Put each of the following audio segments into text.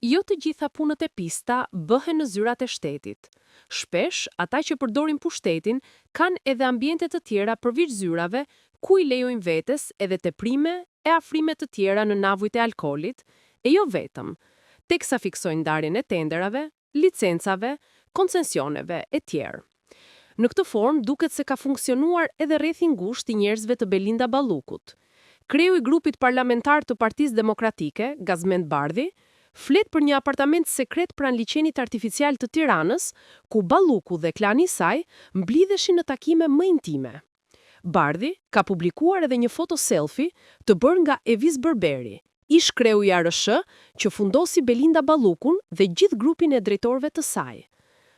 Jo të gjitha punët e pista bëhen në zyrat e shtetit. Shpesh, ata që përdorin pushtetin kanë edhe ambiente të tjera përveç zyrave, ku i lejojnë vetes edhe teprime e afrime të tjera në navujt e alkoolit, e jo vetëm, teksa fiksojnë ndarjen e tenderave, licencave, koncesioneve e tjerë. Në këtë formë duket se ka funksionuar edhe rrethi ngushtë i njerëzve të Belinda Ballukut. Kreu i grupit parlamentar të Partisë Demokratike, Gazmend Bardhi, flet për një apartament sekret pranë liçenit artificial të Tiranës, ku Balluku dhe klani i saj mblidheshin në takime më intime. Bardhi ka publikuar edhe një foto selfie të bërë nga Evis Berberi, ish kreu i ARSH që fundosi Belinda Ballukun dhe gjithë grupin e drejtorëve të saj.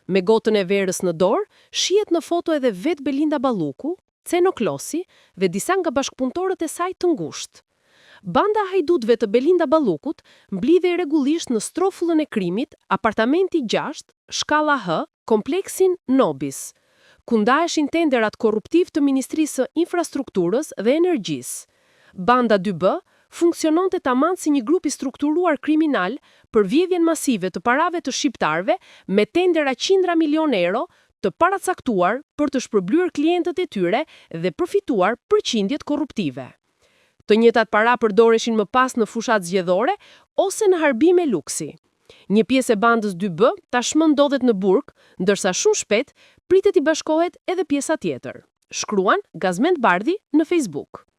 Me gotën e verës në dorë, shihet në foto edhe vetë Belinda Balluku, Ceno Klosi dhe disa nga bashkëpunëtorët e saj të ngushtë. Banda hajdutëve të Belinda Ballukut mblidhej rregullisht në strofullën e krimit, apartamenti 6, shkalla H, kompleksin Nobis, ku ndaheshin tenderat korruptiv të Ministrisë së Infrastrukturës dhe Energjisë. Banda 2B funksiononte tamam si një grup i strukturuar kriminal për vjedhjen masive të parave të shqiptarëve me tendera qindra milion euro të paracaktuar për të shpërblyer klientët e tyre dhe përfituar përqindjet korruptive. Të njëjtat para përdoreshin më pas në fushat zgjedhore ose në harbime luksi. Një pjesë e bandës 2B tashmë ndodhet në burg, ndërsa shumë shpejt pritet i bashkohet edhe pjesa tjetër. Shkruan Gazmend Bardhi në Facebook.